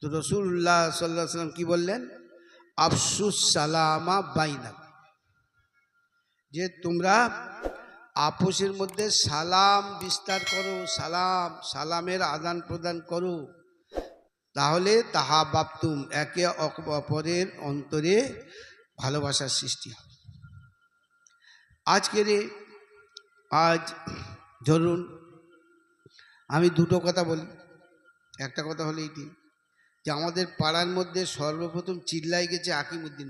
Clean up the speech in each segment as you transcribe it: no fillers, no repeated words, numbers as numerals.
তো রাসূলুল্লাহ সাল্লাল্লাহু আলাইহি ওয়াসাল্লাম কি বললেন? আফসুস সালামা বাইনাক, যে তোমরা আপোষের মধ্যে সালাম বিস্তার করো, সালামের আদান প্রদান করো, তাহলে তাহাব্বাতুম, একে অপরের অন্তরে ভালোবাসার সৃষ্টি হবে। আজ ধরুন আমি দুটো কথা বলি। একটা কথা হলো এইটি যে আমাদের পাড়ার মধ্যে সর্বপ্রথম চিল্লাই গেছে আকিমউদ্দিন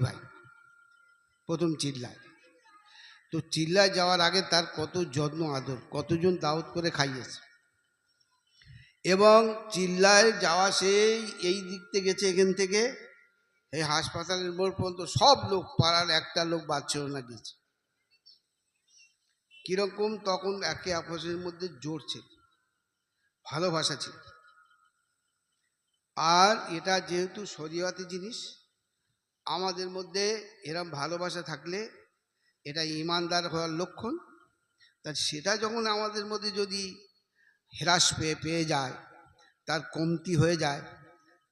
ভাই প্রথম চিল্লায়। তো চিল্লায় যাওয়ার আগে তার কত যত্ন আদর, কতজন দাওয়াত করে খাইয়েছে, এবং চিল্লায় যাওয়া সেই এই দিক থেকে গেছে, এখান থেকে এই হাসপাতালের মোড় পর্যন্ত সব লোক, পাড়ার একটা লোক বাদ ছিল না গেছে। কিরকম? তখন একে অপরের মধ্যে জোর ছিল, ভালোবাসা ছিল। আর এটা যেহেতু শরীয়তি জিনিস, আমাদের মধ্যে এরম ভালোবাসা থাকলে এটা ঈমানদার হওয়ার লক্ষণ। তা সেটা যখন আমাদের মধ্যে যদি হ্রাস পেয়ে যায়, তার কমতি হয়ে যায়,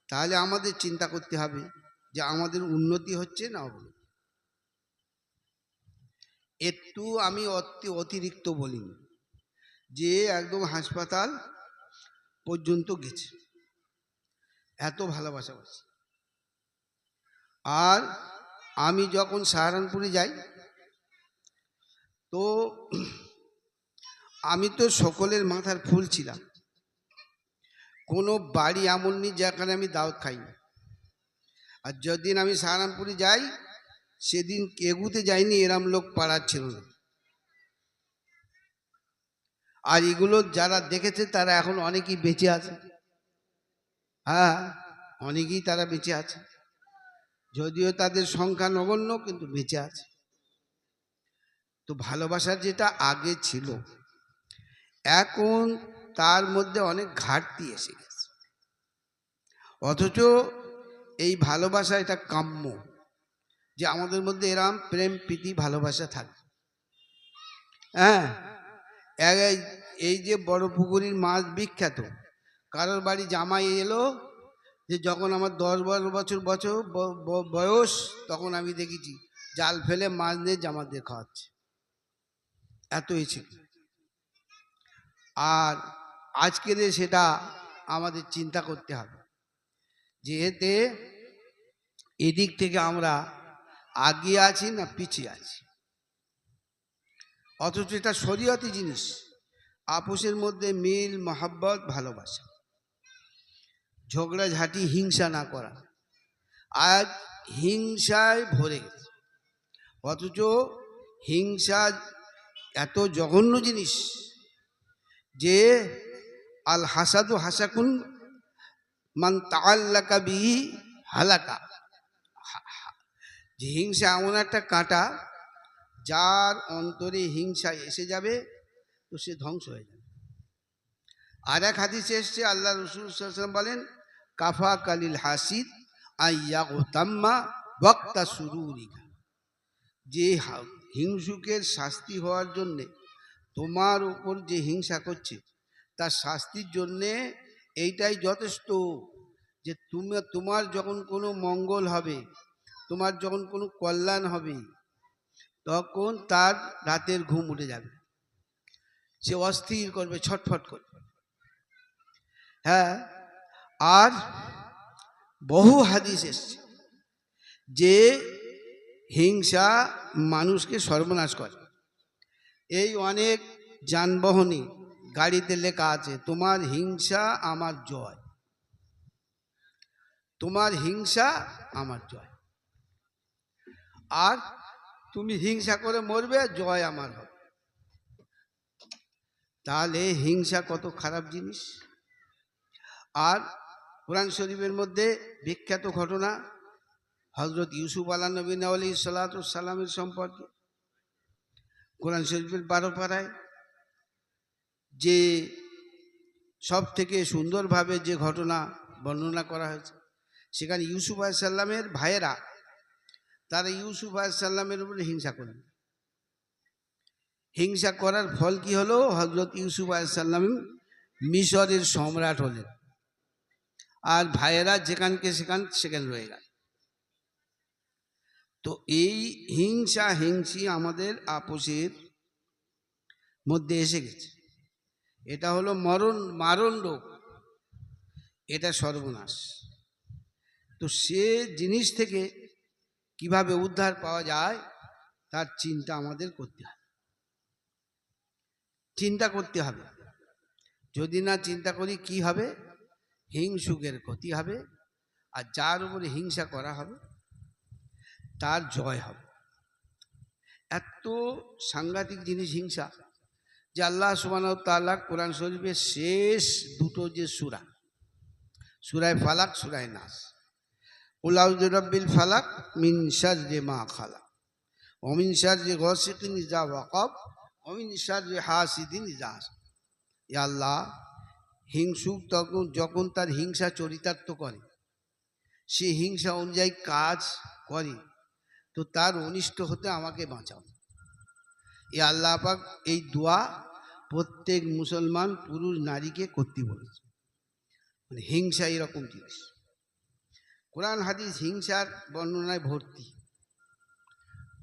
তাহলে আমাদের চিন্তা করতে হবে যে আমাদের উন্নতি হচ্ছে না অবনতি। একটু আমি অতিরিক্ত বলিনি, যে একদম হাসপাতাল পর্যন্ত গেছে, এত ভালোবাসা হচ্ছে। আর আমি যখন সাহারানপুরে যাই, তো আমি তো সকলের মাথার ফুল ছিলাম। কোনো বাড়ি এমন নেই যেখানে আমি দাওয়াত খাইনি। আর যেদিন আমি সাহারানপুরে যাই, সেদিন এগুতে যাইনি এরম লোক পাড়ার ছিল না। আর এগুলো যারা দেখেছে তারা এখন অনেকেই বেঁচে আছে। হ্যাঁ, অনেকেই তারা বেঁচে আছে, যদিও তাদের সংখ্যা নগণ্য, কিন্তু বেঁচে আছে। তো ভালোবাসার যেটা আগে ছিল, এখন তার মধ্যে অনেক ঘাটতি এসে গেছে। অথচ এই ভালোবাসা এটা কাম্য, যে আমাদের মধ্যে এরম প্রেম প্রীতি ভালোবাসা থাকে। হ্যাঁ, এই যে বড় পুকুরির মাছ বিখ্যাত, কারোর বাড়ি জামাই এলো, যে যখন আমার 10-12 বছর বয়স, তখন আমি দেখেছি জাল ফেলে মাছ নিয়ে জামাদের খাওয়াচ্ছে, এতই ছিল। আর আজকের সেটা আমাদের চিন্তা করতে হবে, যেহেতু এদিক থেকে আমরা আগিয়ে আছি না পিছিয়ে আছি। অথচ এটা শরীয়তি জিনিস, আপোষের মধ্যে মিল, মহব্বত, ভালোবাসা, ঝগড়াঝাঁটি, হিংসা না করা। আজ হিংসায় ভরে গেছে, অথচ হিংসা এত জঘন্য জিনিস যে আল হাসাদু হাসাকুন মান তাআল্লাকা বিহি হালাকা, যে হিংসা এমন একটা কাঁটা, যার অন্তরে হিংসা এসে যাবে তো সে ধ্বংস হয়ে যাবে। আর এক হাদিসে এসছে, আল্লাহ রাসূল সাল্লাল্লাহু আলাইহি ওয়াসাল্লাম বলেন, কাফা কালিল হাসিদ আইয়াগতাম্মা ওয়াক্তা সুরুরিকা, যে হিংসুকের শাস্তি হওয়ার জন্যে, তোমার উপর যে হিংসা করছে তার শাস্তির জন্যে এইটাই যথেষ্ট, যে তোমার যখন কোনো মঙ্গল হবে, তোমার যখন কোনো কল্যাণ হবে, তখন তার রাতের ঘুম উঠে যাবে, সে অস্থির করবে, ছটফট করবে। হ্যাঁ, আর বহু হাদিস এসছে যে হিংসা মানুষকে সর্বনাশ করে। এই অনেক যানবাহনে গাড়িতে লেখা আছে, তোমার হিংসা আমার জয়, তোমার হিংসা আমার জয়। আর তুমি হিংসা করে মরবে, জয় আমার হবে। তাহলে হিংসা কত খারাপ জিনিস। আর কোরআন শরীফের মধ্যে বিখ্যাত ঘটনা হযরত ইউসুফ আলাইহিস সালামের সম্পর্কে, কোরআন শরীফের 12 পারায় যে সব থেকে সুন্দরভাবে যে ঘটনা বর্ণনা করা হয়েছে, সেখানে ইউসুফ আলাইহিস সালামের ভাইয়েরা, তারা ইউসুফ আলাইহিস সালামের উপরে হিংসা করলেন। হিংসা করার ফল কি হলো? হযরত ইউসুফ আলাইহিস সালাম মিশরের সম্রাট হলেন, আর ভাইয়েরা যেখানকে সেখান রয়ে গেল। তো এই হিংসা হিংসি আমাদের আপোষের মধ্যে এসে গেছে। এটা হলো মারণ রোগ, এটা সর্বনাশ। তো সে জিনিস থেকে কিভাবে উদ্ধার পাওয়া যায় তার চিন্তা আমাদের করতে হবে, চিন্তা করতে হবে। যদি না চিন্তা করি কি হবে? হিংসুকের ক্ষতি হবে, আর যার উপরে হিংসা করা হবে তার জয় হবে। এত সাংঘাতিক জিনিস হিংসা, যে আল্লাহ সুবহানাহু ওয়া তাআলা কোরআন শরীফের শেষ দুটো যে সূরা, সূরায়ে ফালাক, সূরায়ে নাস, কুল আউযু বিরাব্বিল ফালাক মিন শাররি মা খালাক ওয়া মিন শাররি গাসিকিন ইযা ওয়াকাব ওয়া মিন শাররি হাসিদিন ইযা হাসাদ। ইয়া আল্লাহ, হিংসুক যখন তার হিংসা চরিতার্থ করে, সে হিংসা অনুযায়ী কাজ করে, তো তার অনিষ্ট হতে আমাকে বাঁচাও। এ আল্লাহ পাক এই দোয়া প্রত্যেক মুসলমান পুরুষ নারীকে করতে বলেছে। মানে হিংসা এরকম জিনিস, কোরআন হাদিস হিংসার বর্ণনায় ভর্তি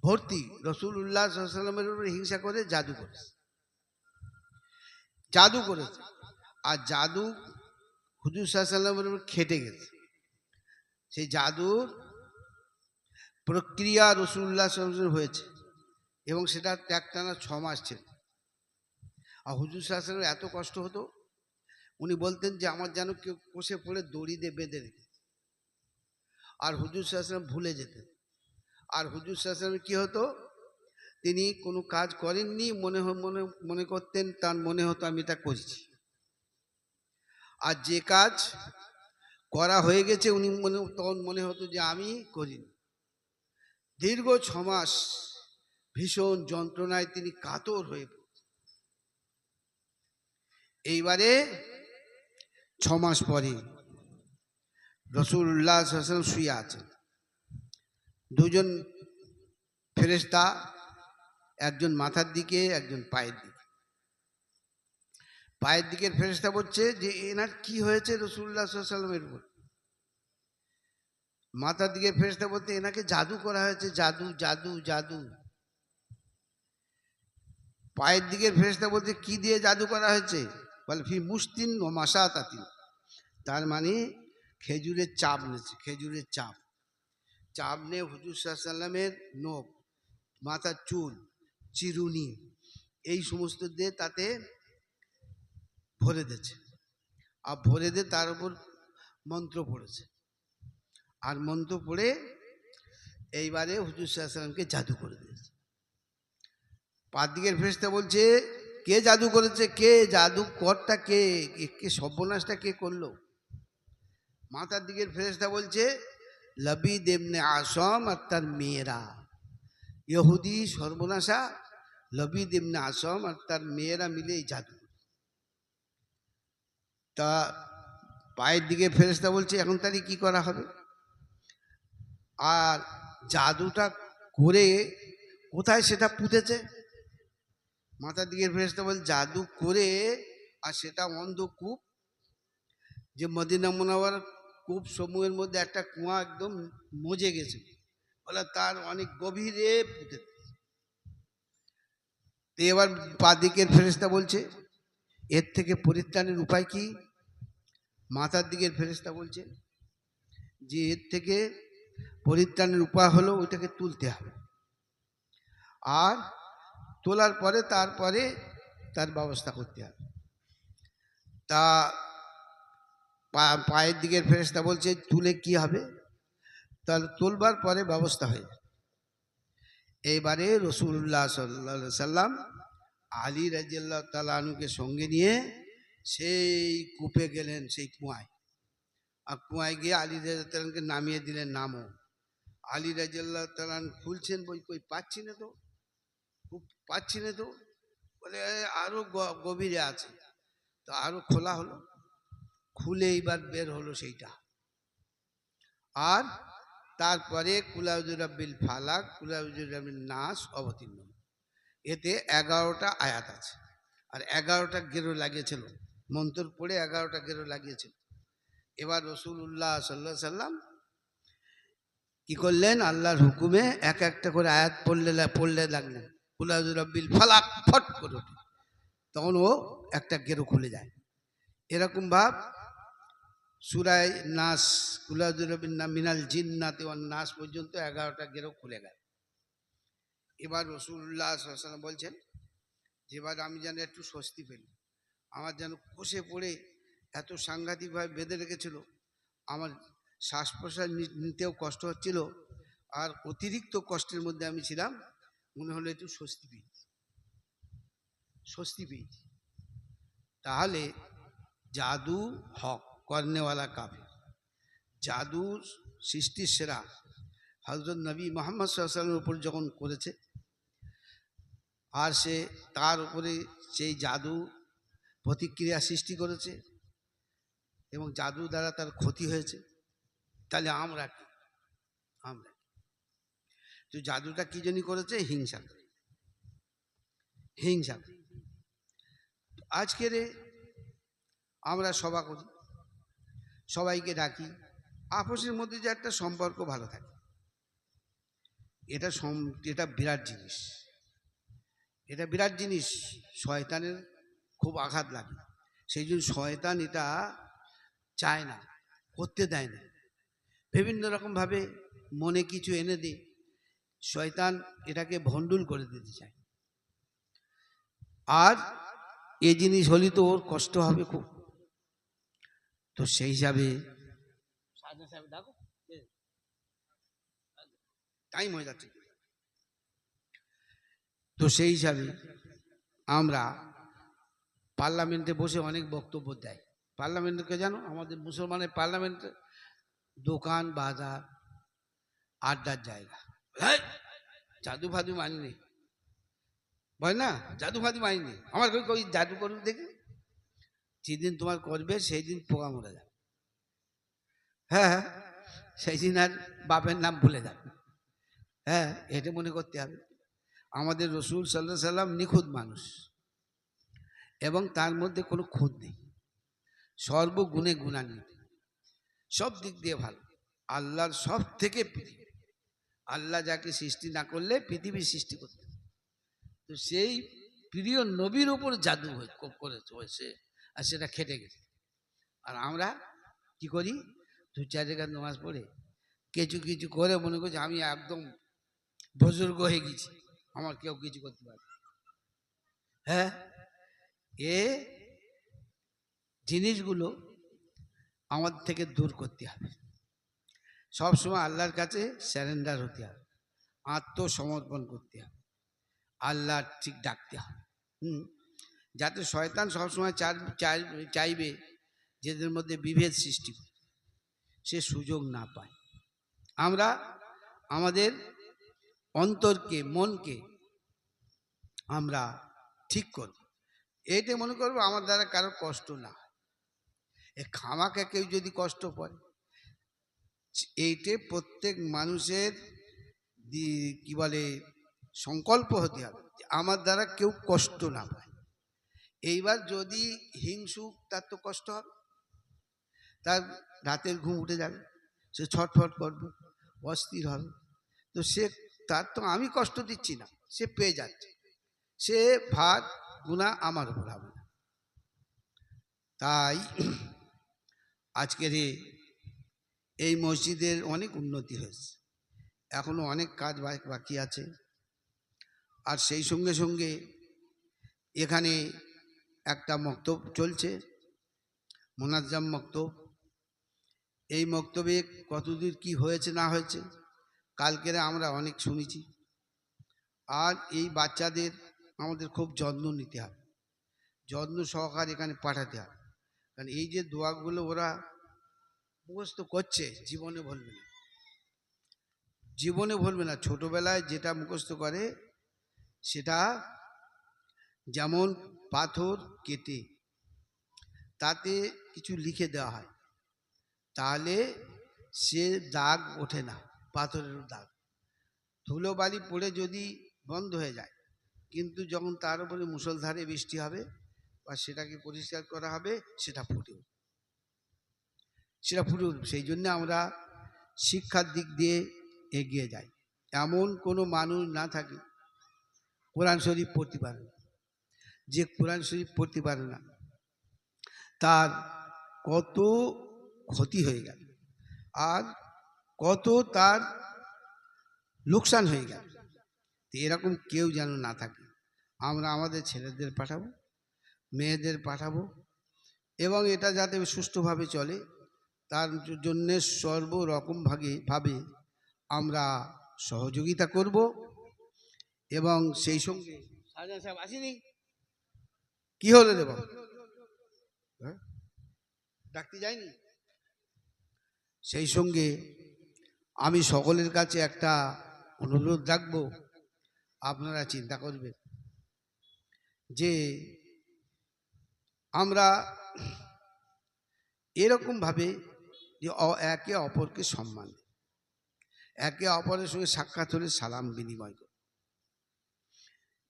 ভর্তি। রাসূলুল্লাহ সাল্লাল্লাহু আলাইহি ওয়াসাল্লামের উপরে হিংসা করে জাদু করেছে, আর জাদু হুজুর সাল্লাল্লাহু আলাইহি ওয়াসাল্লামের উপর খেটে গেছে। সেই জাদুর প্রক্রিয়া রাসূলুল্লাহ সাল্লাল্লাহু আলাইহি ওয়াসাল্লাম হয়েছে, এবং সেটা একটানা 6 মাস ছিল। আর হুজুর সাল্লাল্লাহু আলাইহি ওয়াসাল্লামের এত কষ্ট হতো, উনি বলতেন যে আমার যেন কেউ কষে পড়ে দড়ি দিয়ে বেঁধে রেখে, আর হুজুর সাল্লাল্লাহু আলাইহি ওয়াসাল্লাম ভুলে যেতেন। আর হুজুর সাল্লাল্লাহু আলাইহি ওয়াসাল্লাম কি হতো, তিনি কোনো কাজ করেননি, মনে করতেন, তার মনে হতো আমি এটা করছি। আর যে কাজ করা হয়ে গেছে উনি তখন মনে হতো যে আমি করিনি। দীর্ঘ 6 মাস ভীষণ যন্ত্রণায় তিনি কাতর হয়ে পড়তেন। এইবারে 6 মাস পরে রাসূলুল্লাহ সাল্লাল্লাহু আলাইহি ওয়াসাল্লাম শুয়ে আছেন, দুজন ফেরেশতা, একজন মাথার দিকে, একজন পায়ের দিকে। পায়ের দিকের ফেরেশতা বলছে যে এনার কি হয়েছে রাসূলুল্লাহ সাল্লাল্লাহু আলাইহি ওয়াসাল্লামের উপর। মাথার দিকের ফেরেশতা বলতে এনাকে জাদু করা হয়েছে, জাদু জাদু জাদু। পায়ের দিকের ফেরেশতা বলতে কি দিয়ে জাদু করা হয়েছে? বলে ফি মুস্তিন ও মাসাতাতিন, তার মানে খেজুরের চাপ নিয়েছে, খেজুরের চাপ নিয়ে হুজুর সাল্লাল্লাহু আলাইহি ওয়াসাল্লামের নখ, মাথার চুল, চিরুনি, এই সমস্ত দিয়ে তাতে ভরে দিয়েছে, আর ভরে দিয়ে তার উপর মন্ত্র পড়েছে, আর মন্ত্র পড়ে এইবারে হুজুর সাল্লাল্লাহু আলাইহি ওয়াসাল্লামকে জাদু করে দিয়েছে। পাঁচ দিকের ফেরেশতা বলছে কে জাদু করেছে, কে জাদু করটা, কে সর্বনাশটা কে করলো? মাথার দিকের ফেরেশতা বলছে লবিদ ইবনে আসম আর তার মেয়েরা, ইহুদি সর্বনাশা লবিদ ইবনে আসম আর তার মেয়েরা মিলে এই জাদু। তা পায়ের দিকে ফেরেশতা বলছে এখন তারই কি করা হবে? আর জাদুটা করে কোথায় সেটা পুঁতেছে? মাথার দিকের ফেরেশতা বলছে জাদু করে, আর সেটা অন্ধকূপ, যে মদিনা মুনাওয়ার কূপ সমূহের মধ্যে একটা কুয়া একদম মজে গেছে, বলে তার অনেক গভীরে পুঁতে। এবার পা দিকের ফেরেশতা বলছে এর থেকে পরিত্রাণের উপায় কি? মাথার দিকের ফেরেশতা বলছে যে এর থেকে পরিত্রাণের উপায় হলো ওইটাকে তুলতে হবে, আর তোলার পরে তারপরে তার ব্যবস্থা করতে হবে। তা পায়ের দিকের ফেরেশতা বলছে তুলে কি হবে? তাহলে তুলবার পরে ব্যবস্থা হয়ে যাবে। এইবারে রাসূলুল্লাহ সাল্লাল্লাহু আলাইহি সাল্লাম আলী রাদিয়াল্লাহু তাআলা আনহুকে সঙ্গে নিয়ে সেই কূপে গেলেন, সেই কুয়ায়। আর কুয়ায় গিয়ে আলী রাদিয়াল্লাহু তাআলাকে নামিয়ে দিলেন, নামো। আলী রাদিয়াল্লাহু তাআলা খুলছেন বই, কই পাচ্ছি না তো, পাচ্ছি না তো, বলে আরো গভীরে আছে। তো আরো খোলা হলো, খুলে এইবার বের হলো সেইটা। আর তারপরে কুল আউযু বিরাব্বিল ফালাক, কুল আউযু বিরাব্বিন নাস অবতীর্ণ। এতে 11টা আয়াত আছে, আর 11টা গেরো লাগিয়েছিল মন্ত্র পড়ে 11টা গেরো লাগিয়েছিল। এবার রাসূলুল্লাহ সাল্লাল্লাহু আলাইহি সাল্লাম কি করলেন, আল্লাহর হুকুমে এক একটা করে আয়াত পড়লে লাগলেন, কুল আউযু বিরাব্বিল ফালাক, ফট করে ওঠে, তখন ও একটা গেরো খুলে যায়। এরকম ভাব সূরা নাস, কুল আউযু বিরাব্বিন মিনাল জিন্নাতি ওয়ান নাস পর্যন্ত 11টা গেরো খুলে গেল। এবার রাসূলুল্লাহ সাল্লাল্লাহু আলাইহি ওয়াসাল্লাম বলছেন, যেবার আমি যেন একটু স্বস্তি পেলাম, আমার যেন কষে পড়ে এত সাংঘাতিকভাবে বেঁধে রেখেছিল, আমার শ্বাস প্রশ্বাস নিতেও কষ্ট হচ্ছিল, আর অতিরিক্ত কষ্টের মধ্যে আমি ছিলাম, মনে হলো একটু স্বস্তি পেয়েছি। তাহলে জাদু হক, করনেওয়ালা কাফের। জাদু সৃষ্টির সেরা হযরত নবী মুহাম্মদ সাল্লাল্লাহু আলাইহি ওয়াসাল্লামের উপর যখন করেছে, আর সে তার উপরে সেই জাদু প্রতিক্রিয়া সৃষ্টি করেছে এবং জাদু দ্বারা তার ক্ষতি হয়েছে, তাহলে আমরা তো জাদুটা কি জন্য করেছে? হিংসা। আজকের আমরা সভা করি, সবাইকে ডাকি, আপসের মধ্যে যে একটা সম্পর্ক ভালো থাকে, এটা বিরাট জিনিস। শয়তানের খুব আঘাত লাগে, সেই জন্য শয়তান এটা চায় না, করতে দেয় না, বিভিন্ন রকমভাবে মনে কিছু এনে দেয়, শয়তান এটাকে ভণ্ডুল করে দিতে চায়। আর এই জিনিস হলে তো ওর কষ্ট হবে খুব। তো সেই হিসাবে টাইম হয়ে যাচ্ছে, তো সেই হিসাবে আমরা পার্লামেন্টে বসে অনেক বক্তব্য দেয়। পার্লামেন্টকে জানো, আমাদের মুসলমানের পার্লামেন্টে দোকান বাজার আড্ডার জায়গা। জাদু ফাদু মানিনি, বল না, জাদু ফাদু মানিনি, আমার কই জাদু করুক দেখে, যেদিন তোমার করবে সেই দিন পোকা মরে যাবে। হ্যাঁ, সেই দিন আর বাপের নাম ভুলে যাবে। হ্যাঁ, এটা মনে করতে হবে। আমাদের রাসূল সাল্লাল্লাহু আলাইহি সাল্লাম নিখুঁত মানুষ এবং তার মধ্যে কোনো খুঁত নেই, সর্বগুণে গুণান্বিত, সব দিক দিয়ে ভালো, আল্লাহর সব থেকে প্রিয়। আল্লাহ যাকে সৃষ্টি না করলে পৃথিবী সৃষ্টি করতে, তো সেই প্রিয় নবীর উপর জাদু করেছে, আর সেটা খেটে গেছে। আর আমরা কি করি, 2-4 রেখাত নামাজ পড়ে কিছু করে মনে করছি আমি একদম বুজুর্গ হয়ে গেছি, আমার কেউ কিছু করতে পারে। হ্যাঁ, এ জিনিসগুলো আমাদের থেকে দূর করতে হবে। সবসময় আল্লাহর কাছে স্যারেন্ডার হতে হবে, আত্মসমর্পণ করতে হবে, আল্লাহ ঠিক ডাকতে হবে। যাতে শয়তান সবসময় চাইবে যেদের মধ্যে বিভেদ সৃষ্টি করে, সে সুযোগ না পায়। আমরা আমাদের অন্তরকে, মনকে আমরা ঠিক করব, এইটা মনে করবো আমার দ্বারা কারো কষ্ট না হয়। খামাকে কেউ যদি কষ্ট পায়, এইটা প্রত্যেক মানুষের কি বলে সংকল্প হতে হবে, আমার দ্বারা কেউ কষ্ট না পায়। এইবার যদি হিংসুক, তার তো কষ্ট হবে, তার রাতের ঘুম উঠে যাবে, সে ছটফট করবে, অস্থির হবে, তো তার তো আমি কষ্ট দিচ্ছি না, সে পেয়ে যাচ্ছে, সে ভাত গুনাহ আমার উপর হবে না। তাই আজকের এই মসজিদের অনেক উন্নতি হয়েছে, এখনো অনেক কাজ বাকি আছে। আর সেই সঙ্গে সঙ্গে এখানে একটা মক্তব চলছে, মোনাজ্জাম মক্তব। এই মক্তবে কতদূর কি হয়েছে না হয়েছে কালকেরে আমরা অনেক শুনেছি। আর এই বাচ্চাদের আমাদের খুব যত্ন নিতে হবে, যত্ন সহকারে এখানে পাঠাতে হবে, কারণ এই যে দোয়াগুলো ওরা মুখস্থ করছে জীবনে ভুলবে না। ছোটবেলায় যেটা মুখস্থ করে সেটা যেমন পাথর কেটে তাতে কিছু লিখে দেওয়া হয়, তাহলে সে দাগ ওঠে না, পাথরের দাগ। ধুলো বালি পড়ে যদি বন্ধ হয়ে যায়, কিন্তু যখন তার উপরে মুষলধারে বৃষ্টি হবে, বা সেটাকে পরিষ্কার করা হবে, সেটা ফুটে উঠবে, সেটা ফুটে উঠবে। সেই জন্য আমরা শিক্ষার দিক দিয়ে এগিয়ে যাই। এমন কোনো মানুষ না থাকে কোরআন শরীফ পড়তে পারে না। যে কোরআন শরীফ পড়তে পারে না তার কত ক্ষতি হয়ে গেল, আর কত তার লোকসান হয়ে গেল। এরকম কেউ যেন না থাকে। আমরা আমাদের ছেলেদের পাঠাবো, মেয়েদের পাঠাবো, এবং এটা যাতে সুষ্ঠুভাবে চলে তার জন্যে সর্বরকম ভাবে আমরা সহযোগিতা করব। এবং সেই সঙ্গে শাহজাহান সাহেব আসেনি, কি হলো রে বাবা, ডাকতে যায়নি? সেই সঙ্গে আমি সকলের কাছে একটা অনুরোধ রাখবো, আপনারা চিন্তা করবেন যে আমরা এরকমভাবে যে একে অপরকে সম্মান, একে অপরের সঙ্গে সাক্ষাৎ হলে সালাম বিনিময় করি,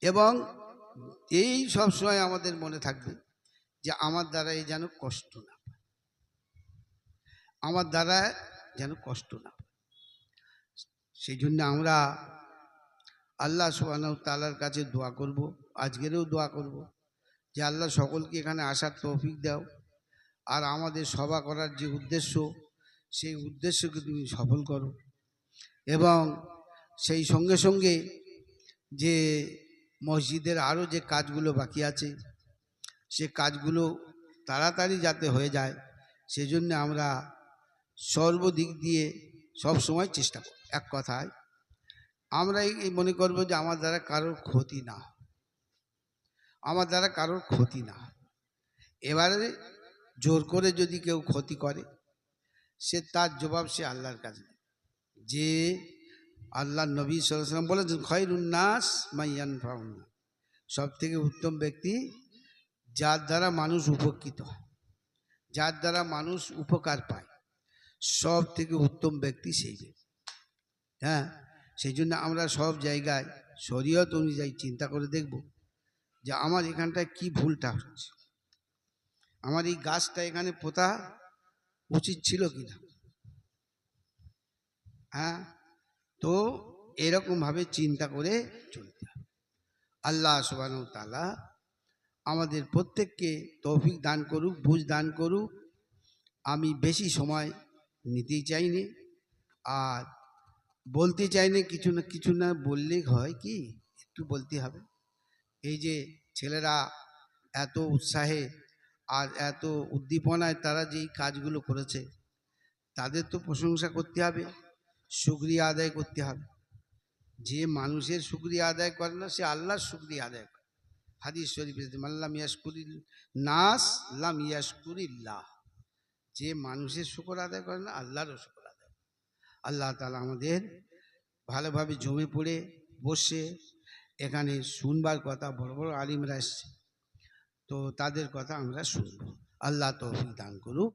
এবং এই সব সময় আমাদের মনে থাকবে যে আমার দ্বারা এই যেন কষ্ট না পায়, আমার দ্বারা যেন কষ্ট না পায়। সেই জন্য আমরা আল্লাহ সুবহানাহু ওয়া তাআলার কাছে দোয়া করব, আজকেরও দোয়া করব যে আল্লাহ সকলকে এখানে আসার তৌফিক দাও, আর আমাদের সভা করার যে উদ্দেশ্য সেই উদ্দেশ্যকে তুমি সফল করো, এবং সেই সঙ্গে সঙ্গে যে মসজিদের আরও যে কাজগুলো বাকি আছে সে কাজগুলো তাড়াতাড়ি যাতে হয়ে যায় সেজন্য আমরা সর্বদিক দিয়ে সব সময় চেষ্টা করি। এক কথায় আমরা এই মনে করব যে আমার দ্বারা কারোর ক্ষতি না, আমার দ্বারা কারোর ক্ষতি না। এবারে জোর করে যদি কেউ ক্ষতি করে সে তার জবাব সে আল্লাহর কাছে, যে আল্লাহ নবী সাল্লাল্লাহু আলাইহি ওয়াসাল্লাম বলেছেন খায়রুন নাস মান ইয়ানফাউন নাস, সব থেকে উত্তম ব্যক্তি যার দ্বারা মানুষ উপকৃত হয়, যার দ্বারা মানুষ উপকার পায়, সব থেকে উত্তম ব্যক্তি সেই ব্যক্তি। হ্যাঁ, সেই জন্য আমরা সব জায়গায় শরীয়ত অনুযায়ী চিন্তা করে দেখব যে আমার এখানটায় কি ভুলটা হচ্ছে, আমার এই গাছটা এখানে পোতা উচিত ছিল কিনা। হ্যাঁ, তো এরকমভাবে চিন্তা করে চলতে হবে। আল্লাহ সুবহানাহু ওয়া তাআলা আমাদের প্রত্যেককে তৌফিক দান করুক, বুঝ দান করুক। আমি বেশি সময় নিতেই চাইনি, আর বলতে চাইনি, কিছু না বললেই হয়, কি একটু বলতে হবে। এই যে ছেলেরা এত উৎসাহে আর এত উদ্দীপনায় তারা যেই কাজগুলো করেছে তাদের তো প্রশংসা করতে হবে, শুকরিয়া আদায় করতে হবে। যে মানুষের শুকরিয়া আদায় করে না সে আল্লাহর শুকরিয়া আদায় করে। হাদিস শরীফে মাল্লাম ইয়াশকুরিল নাস লাম ইয়াশকুরিল্লাহ, যে মানুষের শুকর আদায় করে না আল্লাহরও শুকর আদায়। আল্লাহ তাআলা আমাদের ভালোভাবে জমে পড়ে বসে এখানে শুনবার কথা, বড় বড় আলিমরা এসছে, তো তাদের কথা আমরা শুনব। আল্লাহ তৌফিক দান করুক।